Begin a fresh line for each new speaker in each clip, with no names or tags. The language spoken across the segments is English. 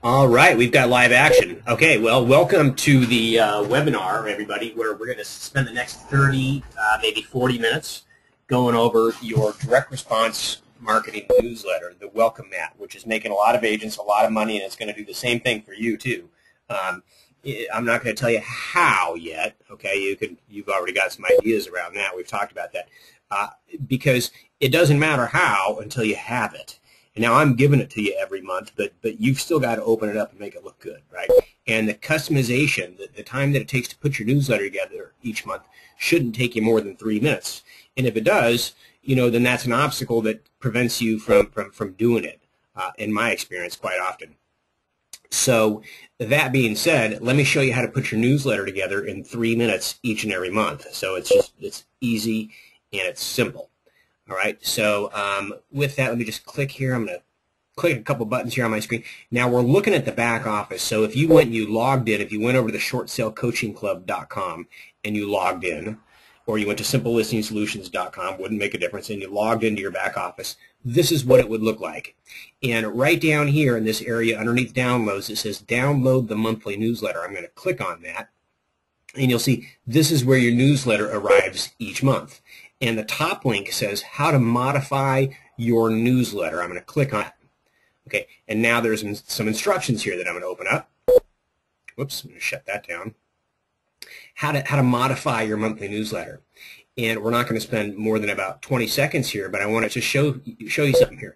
All right, we've got live action. Okay, well, welcome to the webinar, everybody, where we're going to spend the next 30, maybe 40 minutes going over your direct response marketing newsletter, the Welcome Mat, which is making a lot of agents a lot of money, and it's going to do the same thing for you, too. I'm not going to tell you how yet, okay? You've already got some ideas around that. We've talked about that. Because it doesn't matter how until you have it. And now I'm giving it to you every month, but you've still got to open it up and make it look good, right? And the customization, the time that it takes to put your newsletter together each month shouldn't take you more than 3 minutes. And if it does, then that's an obstacle that prevents you from doing it, in my experience, quite often. So that being said, let me show you how to put your newsletter together in 3 minutes each and every month. So it's easy and it's simple. All right, so with that, let me just click here. I'm going to click a couple buttons here on my screen. Now we're looking at the back office. So if you went and you logged in, if you went over to shortsalecoachingclub.com and you logged in, or you went to simplelistingsolutions.com, wouldn't make a difference, and you logged into your back office, this is what it would look like. And right down here in this area underneath downloads, it says download the monthly newsletter. I'm going to click on that, and you'll see this is where your newsletter arrives each month. And the top link says how to modify your newsletter. I'm going to click on it. Okay, and now there's some instructions here that I'm going to open up. Whoops, I'm going to shut that down. How to modify your monthly newsletter. And we're not going to spend more than about 20 seconds here, but I want to just show you something here.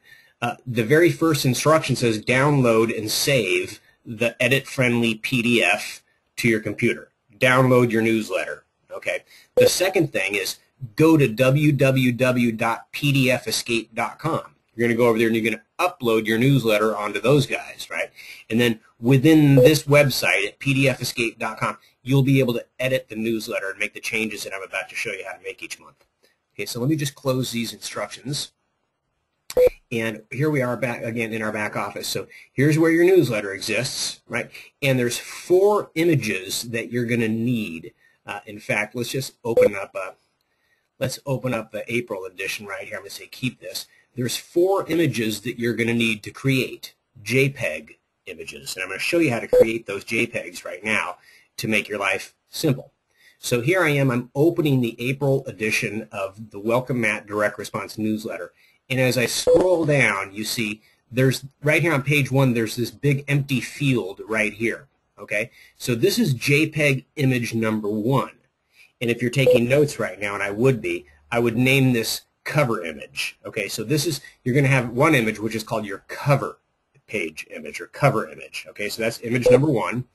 The very first instruction says download and save the edit-friendly PDF to your computer. Download your newsletter. Okay. The second thing is go to www.pdfescape.com. You're going to go over there and you're going to upload your newsletter onto those guys, right? And then within this website at pdfescape.com, you'll be able to edit the newsletter and make the changes that I'm about to show you how to make each month. Okay, so let me just close these instructions. And here we are back again in our back office. So here's where your newsletter exists, right? And there's 4 images that you're going to need. In fact, let's just open up let's open up the April edition right here. I'm going to say keep this. There's 4 images that you're going to need to create, JPEG images. And I'm going to show you how to create those JPEGs right now to make your life simple. So here I am. I'm opening the April edition of the Welcome Mat Direct Response Newsletter. And as I scroll down, you see there's right here on page 1, there's this big empty field right here. Okay? So this is JPEG image number 1. And if you're taking notes right now, and I would name this cover image. Okay, so this is, you're going to have one image which is called your cover page image or cover image. Okay, so that's image number 1.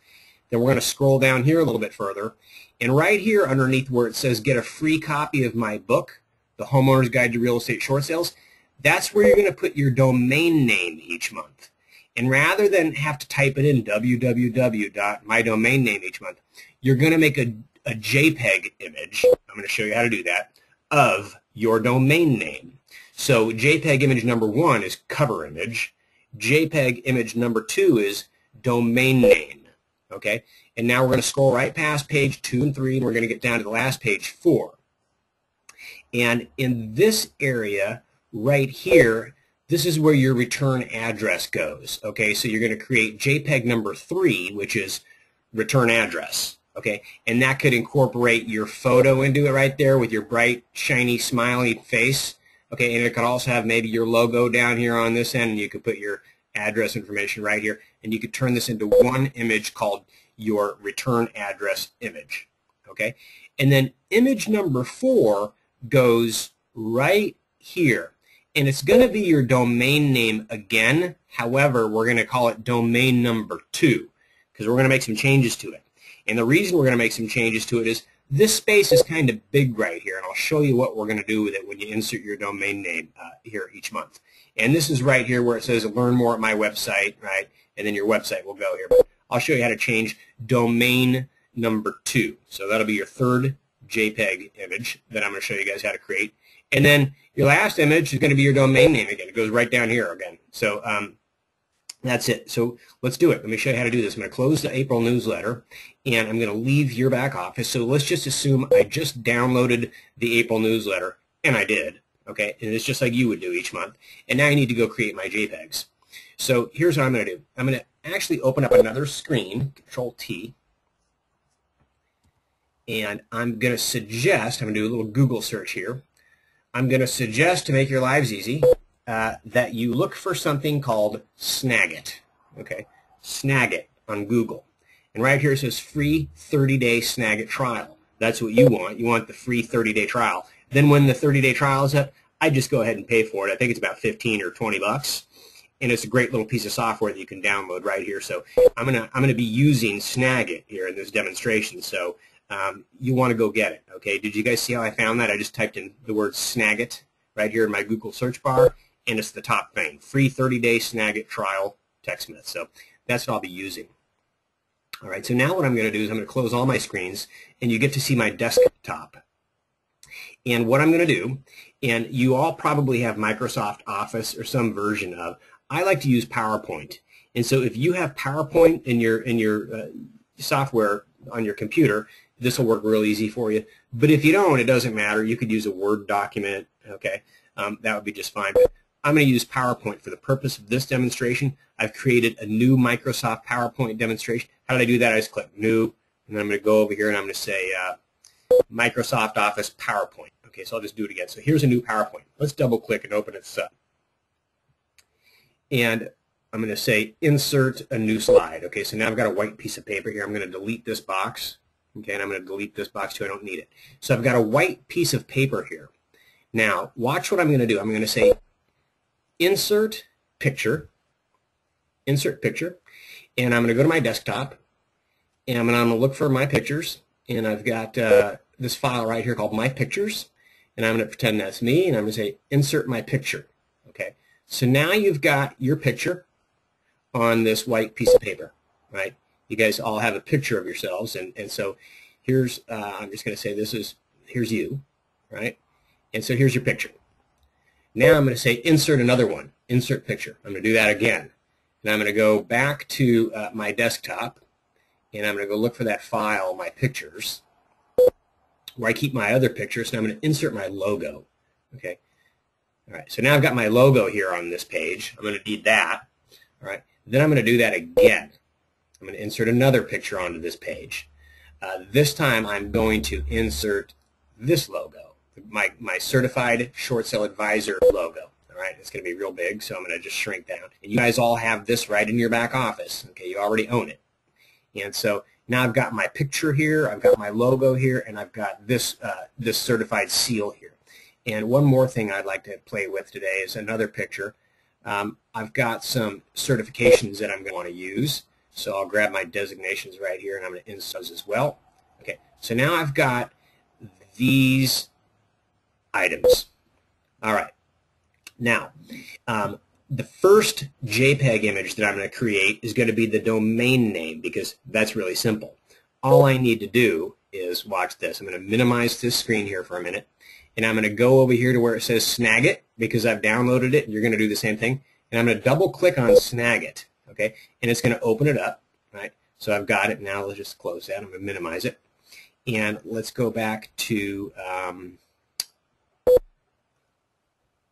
Then we're going to scroll down here a little bit further. And right here underneath where it says get a free copy of my book, The Homeowner's Guide to Real Estate Short Sales, that's where you're going to put your domain name each month. And rather than have to type it in www.mydomainname each month, you're going to make a JPEG image, I'm going to show you how to do that, of your domain name. So JPEG image number 1 is cover image. JPEG image number 2 is domain name. Okay? And now we're going to scroll right past page 2 and 3, and we're going to get down to the last page 4. And in this area right here, this is where your return address goes. Okay? So you're going to create JPEG number 3, which is return address. Okay, and that could incorporate your photo into it right there with your bright, shiny, smiley face. Okay, and it could also have maybe your logo down here on this end, and you could put your address information right here, and you could turn this into one image called your return address image. Okay, and then image number 4 goes right here, and it's going to be your domain name again. However, we're going to call it domain number 2 because we're going to make some changes to it. And the reason we're going to make some changes to it is this space is kind of big right here, and I'll show you what we're going to do with it when you insert your domain name here each month. And this is right here where it says learn more at my website, right? And then your website will go here. But I'll show you how to change domain number 2. So that'll be your 3rd JPEG image that I'm going to show you guys how to create. And then your last image is going to be your domain name again. It goes right down here again. So that's it. So let's do it. Let me show you how to do this. I'm going to close the April newsletter, and I'm going to leave your back office. So let's just assume I just downloaded the April newsletter, and I did. Okay, and it's just like you would do each month. And now I need to go create my JPEGs. So here's what I'm going to do. I'm going to actually open up another screen, Control T, and I'm going to suggest, I'm going to do a little Google search here. I'm going to suggest, to make your lives easy, that you look for something called Snagit. Okay, Snagit on Google. And right here it says free 30-day Snagit trial. That's what you want. You want the free 30-day trial. Then when the 30-day trial is up, I just go ahead and pay for it. I think it's about 15 or 20 bucks. And it's a great little piece of software that you can download right here. So I'm gonna be using Snagit here in this demonstration. So you want to go get it. Okay, did you guys see how I found that? I just typed in the word Snagit right here in my Google search bar, and it's the top thing. Free 30-day Snagit trial TechSmith. So that's what I'll be using. All right, so now what I'm going to do is I'm going to close all my screens, and you get to see my desktop. And what I'm going to do, and you all probably have Microsoft Office or some version of, I like to use PowerPoint. And so if you have PowerPoint in your software on your computer, this will work real easy for you. But if you don't, it doesn't matter. You could use a Word document. Okay, that would be just fine. But I'm going to use PowerPoint for the purpose of this demonstration. I've created a new Microsoft PowerPoint demonstration. How did I do that? I just click New, and then I'm going to go over here and I'm going to say Microsoft Office PowerPoint. Okay, so I'll just do it again. So here's a new PowerPoint. Let's double click and open this up. And I'm going to say Insert a new slide. Okay, so now I've got a white piece of paper here. I'm going to delete this box. Okay, and I'm going to delete this box too. I don't need it. So I've got a white piece of paper here. Now, watch what I'm going to do. I'm going to say Insert Picture. Insert Picture. And I'm going to go to my desktop. And I'm going to look for my pictures. And I've got this file right here called My Pictures. And I'm going to pretend that's me. And I'm going to say Insert My Picture. Okay. So now you've got your picture on this white piece of paper, right? You guys all have a picture of yourselves, and so here's, I'm just going to say here's you, right? And so here's your picture. Now I'm going to say insert another one, insert picture. I'm going to do that again. And I'm going to go back to my desktop, and I'm going to go look for that file, my pictures, where I keep my other pictures, and I'm going to insert my logo, okay? All right, so now I've got my logo here on this page. I'm going to need that. All right, then I'm going to do that again. I'm going to insert another picture onto this page. This time I'm going to insert this logo, my Certified Short Sale Advisor logo. All right, it's going to be real big, so I'm going to just shrink down. And you guys all have this right in your back office. Okay, you already own it. And so now I've got my picture here, I've got my logo here, and I've got this this certified seal here. And one more thing I'd like to play with today is another picture. I've got some certifications that I'm going to want to use. So I'll grab my designations right here, and I'm going to insert those as well. Okay, so now I've got these items. All right. Now, the first JPEG image that I'm going to create is going to be the domain name, because that's really simple. All I need to do is watch this. I'm going to minimize this screen here for a minute, and I'm going to go over here to where it says Snagit, because I've downloaded it. You're going to do the same thing. And I'm going to double click on Snagit, okay? And it's going to open it up, right? So I've got it now. Let's just close that. I'm going to minimize it. And let's go back to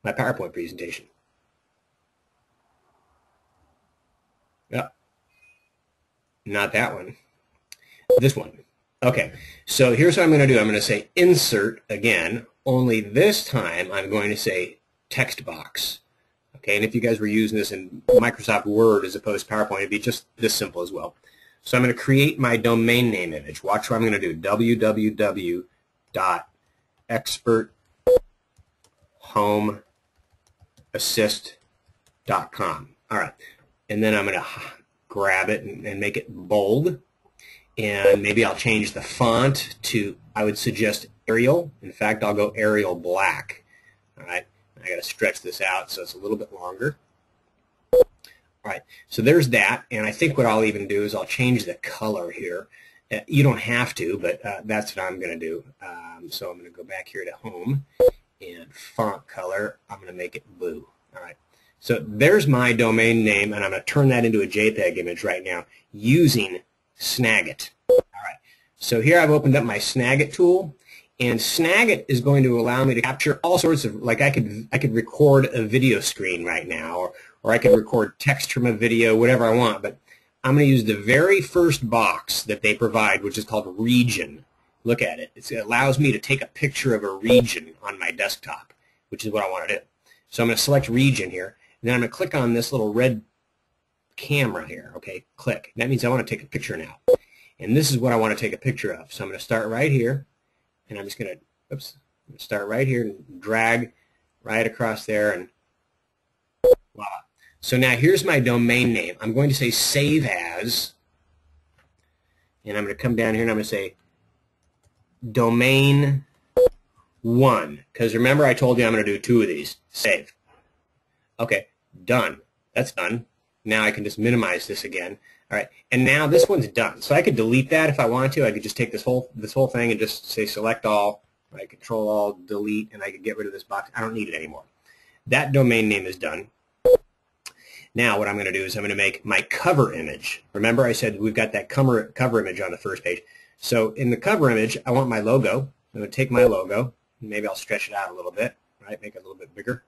my PowerPoint presentation. Yeah, not that one. This one. Okay, so here's what I'm going to do. I'm going to say insert again, only this time I'm going to say text box. Okay, and if you guys were using this in Microsoft Word as opposed to PowerPoint, it'd be just this simple as well. So I'm going to create my domain name image. Watch what I'm going to do. www.experthomeassist.com. All right, and then I'm going to grab it and make it bold. And maybe I'll change the font to, I would suggest Arial. In fact, I'll go Arial Black. All right, I got to stretch this out so it's a little bit longer. All right, so there's that. And I think what I'll even do is I'll change the color here. You don't have to, but that's what I'm going to do. So I'm going to go back here to Home and Font Color. I'm going to make it blue. All right, so there's my domain name, and I'm going to turn that into a JPEG image right now using Snagit. All right, so here I've opened up my Snagit tool, and Snagit is going to allow me to capture all sorts of, like I could record a video screen right now, or I could record text from a video, whatever I want, but I'm going to use the very first box that they provide, which is called region. Look at it. It allows me to take a picture of a region on my desktop, which is what I want to do. So I'm going to select region here, and then I'm going to click on this little red camera here. Okay, click. That means I want to take a picture now. And this is what I want to take a picture of. So I'm going to start right here, and I'm just going to, start right here and drag right across there, and voila. So now here's my domain name. I'm going to say save as, and I'm going to come down here and I'm going to say domain 1, because remember I told you I'm going to do 2 of these. Save. Okay, done. That's done. Now I can just minimize this again. All right, and now this one's done. So I could delete that if I wanted to. I could just take this whole thing and just say select all, right? Control all, delete, and I could get rid of this box. I don't need it anymore. That domain name is done. Now what I'm going to do is I'm going to make my cover image. Remember I said we've got that cover image on the first page. So in the cover image, I want my logo. I'm going to take my logo. Maybe I'll stretch it out a little bit, right? Make it a little bit bigger.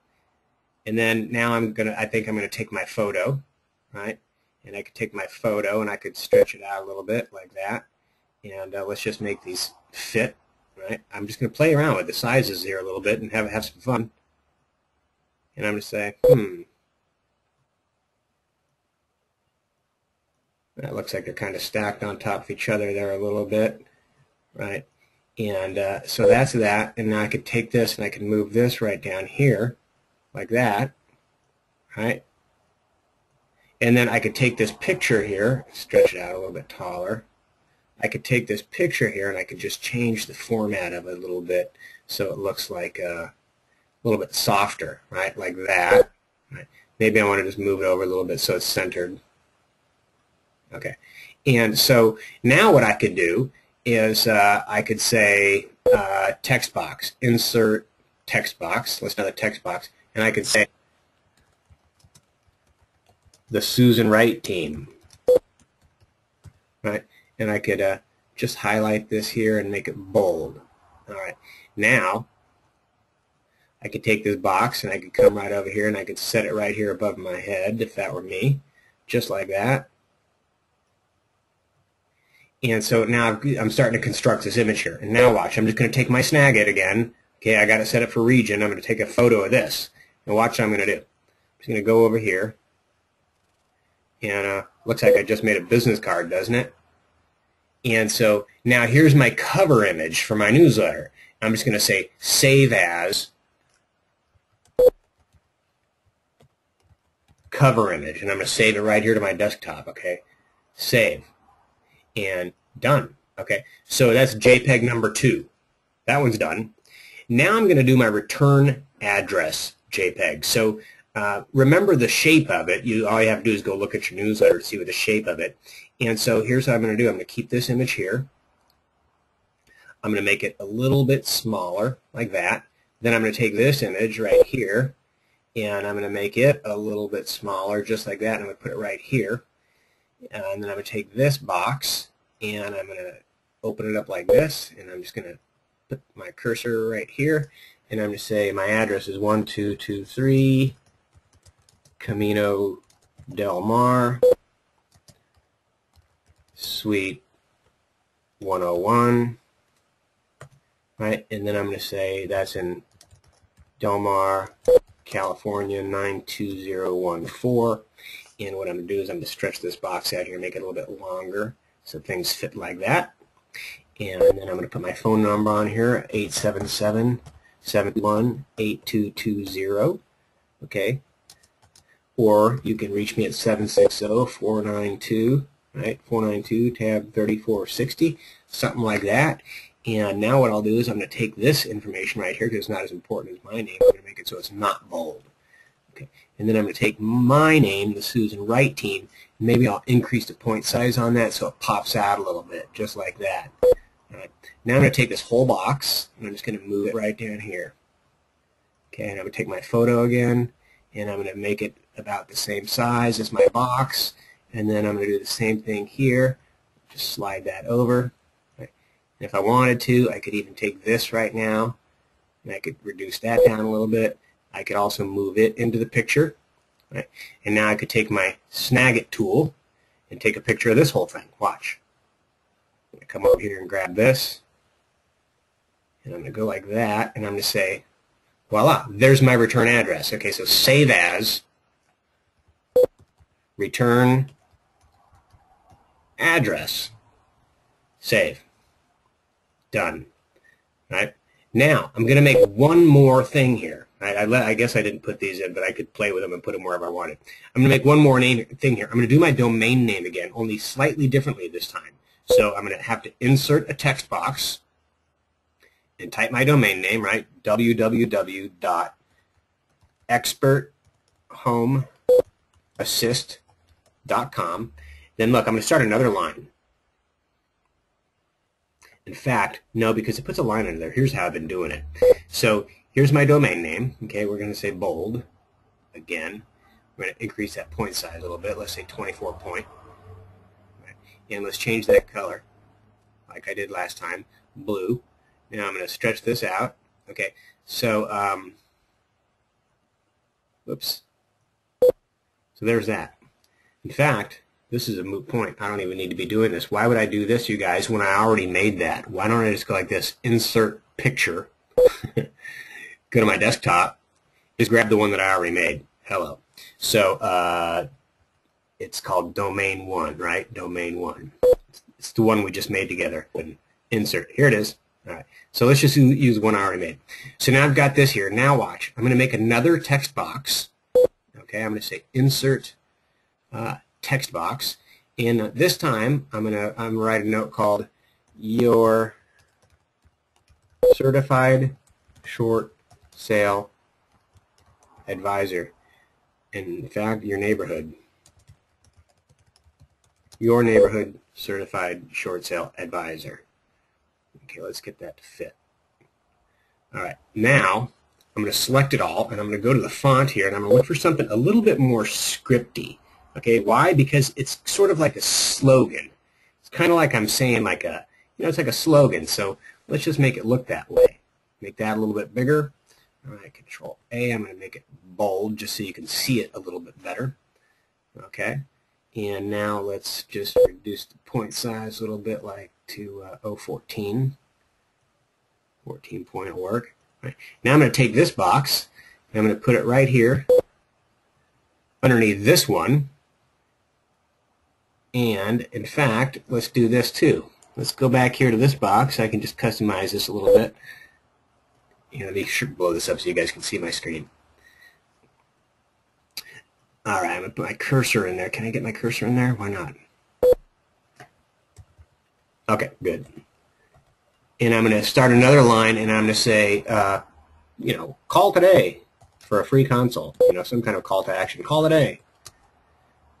And then now I think I'm going to take my photo, right? And I could take my photo and I could stretch it out a little bit like that. And let's just make these fit, right? I'm just going to play around with the sizes here a little bit and have some fun. And I'm going to say, that looks like they're kind of stacked on top of each other there a little bit, right? And so that's that. And now I could take this and I can move this right down here like that, right? And then I could take this picture here, stretch it out a little bit taller. I could take this picture here and I could just change the format of it a little bit so it looks like a little bit softer, right? Like that. Right? Maybe I want to just move it over a little bit so it's centered. Okay, and so now what I could do is I could say text box, insert text box, let's another text box, and I could say the Susan Wright team, right? And I could just highlight this here and make it bold. All right, now I could take this box and I could come right over here and I could set it right here above my head if that were me, just like that. And so now I'm starting to construct this image here. And now watch, I'm just going to take my Snagit again. Okay, I got it set up for region. I'm going to take a photo of this. And watch what I'm going to do. I'm just going to go over here. And looks like I just made a business card, doesn't it? And so now here's my cover image for my newsletter. I'm just going to say save as cover image. And I'm going to save it right here to my desktop, okay? Save. And done. Okay, so that's JPEG number 2. That one's done. Now I'm going to do my return address JPEG. So remember the shape of it. All you have to do is go look at your newsletter to see what the shape of it. And so here's what I'm going to do. I'm going to keep this image here. I'm going to make it a little bit smaller, like that. Then I'm going to take this image right here, and I'm going to make it a little bit smaller, just like that. And I'm going to put it right here. And then I'm going to take this box and I'm going to open it up like this, and I'm just going to put my cursor right here, and I'm going to say my address is 1223 Camino Del Mar, Suite 101, right? And then I'm going to say that's in Del Mar, California 92014. And what I'm going to do is I'm going to stretch this box out here, make it a little bit longer so things fit like that. And then I'm going to put my phone number on here, 877-71-8220. Okay. Or you can reach me at 760-492, right? 492 tab 3460, something like that. And now what I'll do is I'm going to take this information right here, because it's not as important as my name. I'm going to make it so it's not bold. Okay. And then I'm going to take my name, the Susan Wright team, and maybe I'll increase the point size on that so it pops out a little bit, just like that. All right. Now I'm going to take this whole box, and I'm just going to move it right down here. Okay, and I'm going to take my photo again, and I'm going to make it about the same size as my box, and then I'm going to do the same thing here. Just slide that over. Right. And if I wanted to, I could even take this right now, and I could reduce that down a little bit. I could also move it into the picture, right? And now I could take my Snagit tool, and take a picture of this whole thing. Watch. I'm going to come over here and grab this, and I'm going to go like that, and I'm going to say, voila, there's my return address. Okay, so save as, return address, save, done. Right? Now, I'm going to make one more thing here. I guess I didn't put these in, but I could play with them and put them wherever I wanted. I'm going to make one more thing here. I'm going to do my domain name again, only slightly differently this time. So I'm going to have to insert a text box and type my domain name, right? www.experthomeassist.com. Then look, I'm going to start another line. In fact, no, because it puts a line under there. Here's how I've been doing it. So here's my domain name. Okay, we're going to say bold again. We're going to increase that point size a little bit. Let's say 24 point. Right. And let's change that color like I did last time, blue. Now I'm going to stretch this out. Okay, so whoops. So there's that. In fact, this is a moot point. I don't even need to be doing this. Why would I do this, you guys, when I already made that? Why don't I just go like this, insert picture, go to my desktop, just grab the one that I already made. Hello. So it's called domain 1, right? Domain 1. It's the one we just made together. And insert. Here it is. All right. So let's just use one I already made. So now I've got this here. Now watch. I'm going to make another text box. Okay, I'm going to say insert text box, and this time I'm going to write a note called your certified short sale advisor. And in fact, your neighborhood certified short sale advisor. Okay, let's get that to fit. All right, now I'm going to select it all, and I'm going to go to the font here, and I'm going to look for something a little bit more scripty. Okay, why? Because it's sort of like a slogan. It's kind of like I'm saying like a, it's like a slogan. So let's just make it look that way. Make that a little bit bigger. All right, Control A. I'm going to make it bold just so you can see it a little bit better. Okay, and now let's just reduce the point size a little bit, like to 014. 14 point will work. Right. Now I'm going to take this box and I'm going to put it right here underneath this one. And in fact, let's do this too. Let's go back here to this box. I can just customize this a little bit. Let me blow this up so you guys can see my screen. All right, I'm going to put my cursor in there. Can I get my cursor in there? Why not? Okay, good. And I'm going to start another line, and I'm going to say, call today for a free consult. Some kind of call to action. Call today.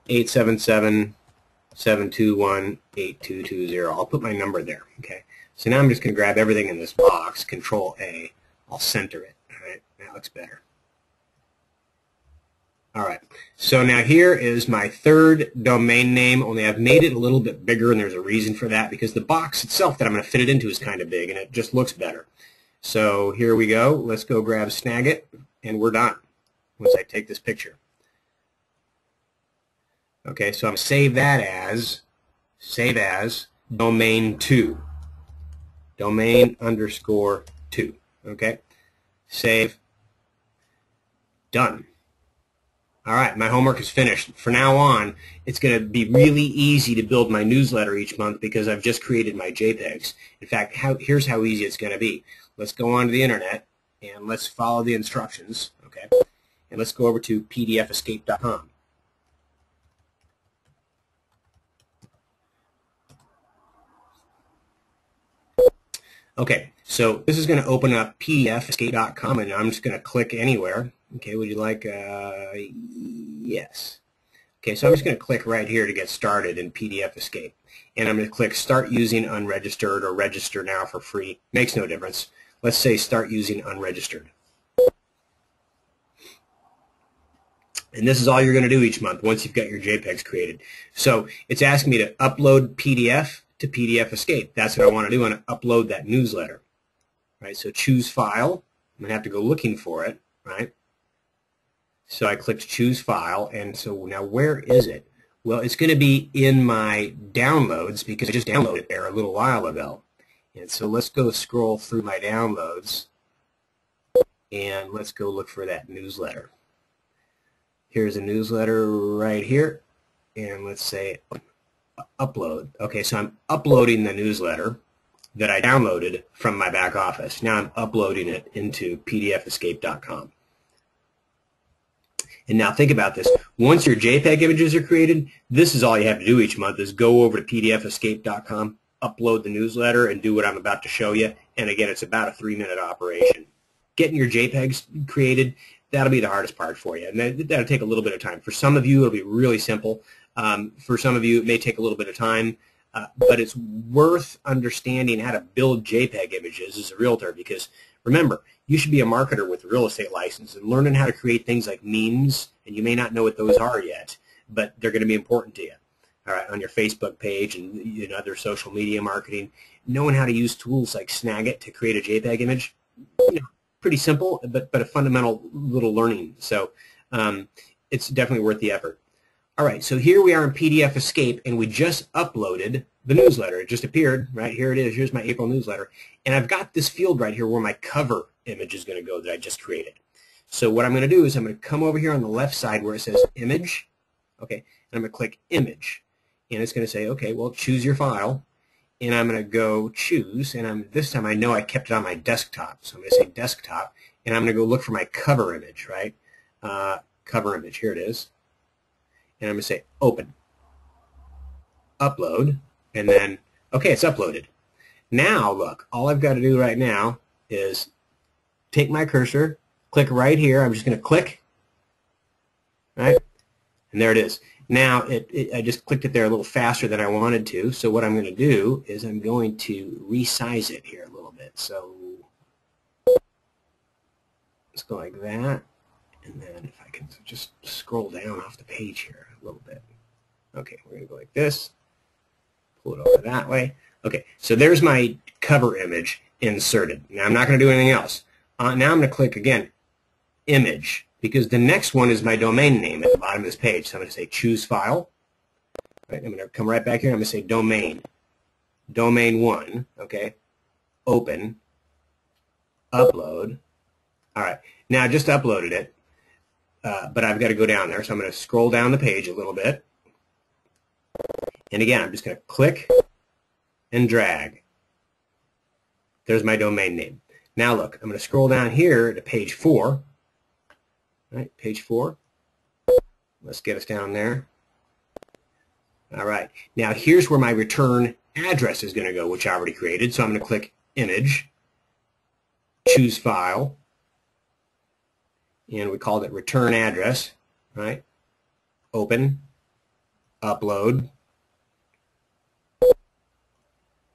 877-721-8220. I'll put my number there. Okay. So now I'm just going to grab everything in this box. Control A. I'll center it. All right. That looks better. All right. So now here is my third domain name, only I've made it a little bit bigger, and there's a reason for that, because the box itself that I'm going to fit it into is kind of big, and it just looks better. So here we go. Let's go grab Snagit, and we're done once I take this picture. Okay, so I'm going to save that as, domain 2. Domain_2. Okay, save, done. All right, my homework is finished. For now on, it's going to be really easy to build my newsletter each month because I've just created my JPEGs. In fact, here's how easy it's going to be. Let's go onto the internet and let's follow the instructions, okay? And let's go over to pdfescape.com. Okay, so this is going to open up pdfescape.com, and I'm just going to click anywhere. Okay, would you like, yes. Okay, so I'm just going to click right here to get started in PDF Escape. And I'm going to click Start Using Unregistered or Register Now for free. Makes no difference. Let's say Start Using Unregistered. And this is all you're going to do each month once you've got your JPEGs created. So it's asking me to upload PDF to PDF Escape. That's what I want to do. I want to upload that newsletter. Right, so choose File. I'm going to have to go looking for it, right? So I clicked Choose File, and so now where is it? Well, it's going to be in my downloads because I just downloaded it there a little while ago. And so let's go scroll through my downloads and let's go look for that newsletter. Here's a newsletter right here, and let's say upload. Okay, so I'm uploading the newsletter that I downloaded from my back office. Now I'm uploading it into pdfescape.com. And now think about this. Once your JPEG images are created, this is all you have to do each month is go over to pdfescape.com, upload the newsletter, and do what I'm about to show you. And again, it's about a 3-minute operation. Getting your JPEGs created, that'll be the hardest part for you. And that'll take a little bit of time. For some of you, it'll be really simple. For some of you, it may take a little bit of time. But it's worth understanding how to build JPEG images as a realtor because, remember, you should be a marketer with a real estate license and learning how to create things like memes, and you may not know what those are yet, but they're going to be important to you. All right, on your Facebook page and other social media marketing, knowing how to use tools like Snagit to create a JPEG image, pretty simple, but a fundamental little learning. So it's definitely worth the effort. All right, so here we are in PDF Escape, and we just uploaded the newsletter. It just appeared, right? Here it is. Here's my April newsletter. And I've got this field right here where my cover image is going to go that I just created. So what I'm going to do is I'm going to come over here on the left side where it says Image, okay, and I'm going to click Image. And it's going to say, okay, well, choose your file. And I'm going to go Choose, and this time I know I kept it on my desktop. So I'm going to say Desktop, and I'm going to go look for my cover image, right? Cover image, here it is. And I'm going to say Open, Upload, and then, okay, it's uploaded. Now, look, all I've got to do right now is take my cursor, click right here. I'm just going to click, right? And there it is. Now, I just clicked it there a little faster than I wanted to, so what I'm going to do is I'm going to resize it here a little bit. So let's go like that. And then if I can just scroll down off the page here a little bit. Okay, we're going to go like this. Pull it over that way. Okay, so there's my cover image inserted. Now I'm not going to do anything else. Now I'm going to click again, Image, because the next one is my domain name at the bottom of this page. So I'm going to say Choose File. Right, I'm going to come right back here. I'm going to say Domain. Domain 1, okay. Open. Upload. All right, now I just uploaded it. But I've got to go down there, so I'm going to scroll down the page a little bit. And again, I'm just going to click and drag. There's my domain name. Now look, I'm going to scroll down here to page 4. Right, page 4. Let's get us down there. All right, now here's where my return address is going to go, which I already created. So I'm going to click Image, Choose File, and we called it return address, right? Open, upload,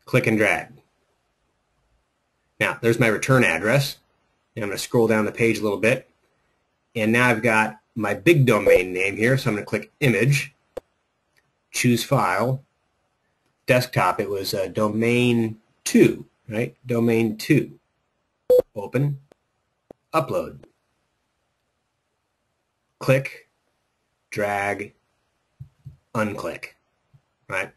click and drag. Now, there's my return address. And I'm going to scroll down the page a little bit. And now I've got my big domain name here, so I'm going to click Image, choose File, Desktop. It was Domain 2, right? Domain 2. Open, upload. Click, drag, unclick, right?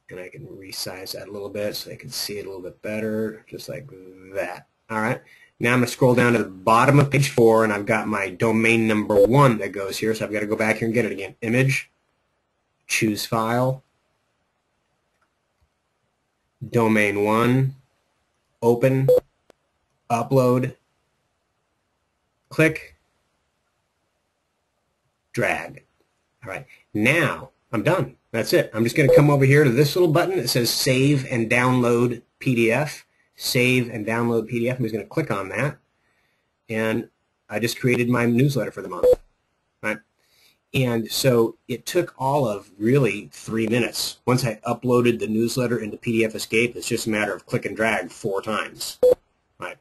And I can resize that a little bit so I can see it a little bit better, just like that. All right. Now I'm going to scroll down to the bottom of page 4, and I've got my domain number 1 that goes here, so I've got to go back here and get it again. Image, choose File, Domain 1, Open, Upload, click, drag. All right, now I'm done. That's it. I'm just going to come over here to this little button that says Save and Download PDF. Save and Download PDF. I'm just going to click on that, and I just created my newsletter for the month. Right? And so it took all of really 3 minutes. Once I uploaded the newsletter into PDF Escape, it's just a matter of click and drag 4 times, right?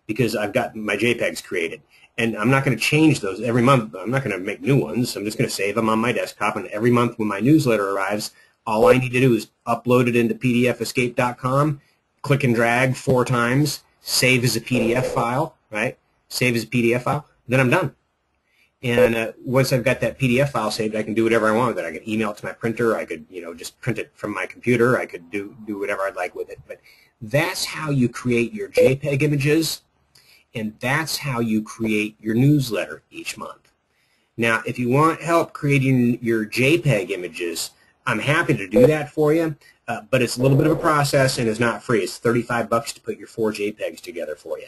Because I've got my JPEGs created. And I'm not going to change those every month. I'm not going to make new ones. I'm just going to save them on my desktop. And every month when my newsletter arrives, all I need to do is upload it into pdfescape.com, click and drag 4 times, save as a PDF file, right? Save as a PDF file. Then I'm done. And once I've got that PDF file saved, I can do whatever I want with it. I can email it to my printer. I could, just print it from my computer. I could do whatever I'd like with it. But that's how you create your JPEG images, and that's how you create your newsletter each month. Now, if you want help creating your JPEG images, I'm happy to do that for you, but it's a little bit of a process, and it's not free. It's $35 to put your 4 JPEGs together for you.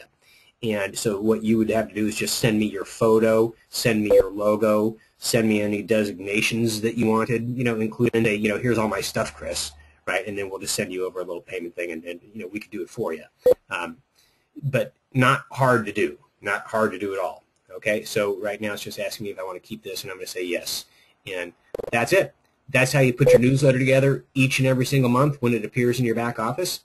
And so what you would have to do is just send me your photo, send me your logo, send me any designations that you wanted, including a, here's all my stuff, Chris, right? And then we'll just send you over a little payment thing, and we can do it for you. But not hard to do, not hard to do at all. Okay, so right now it's just asking me if I want to keep this, and I'm going to say yes. And that's it. That's how you put your newsletter together each and every single month when it appears in your back office.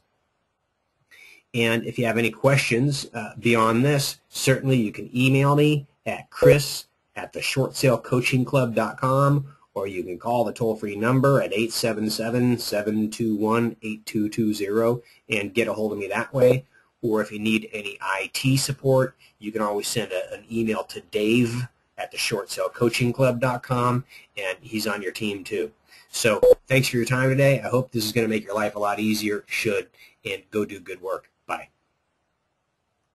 And if you have any questions beyond this, certainly you can email me at chris@theshortsalecoachingclub.com, or you can call the toll-free number at 877-721-8220 and get a hold of me that way. Or if you need any IT support, you can always send an email to Dave@theshortsalecoachingclub.com, and he's on your team too. So thanks for your time today. I hope this is going to make your life a lot easier. It should, and go do good work.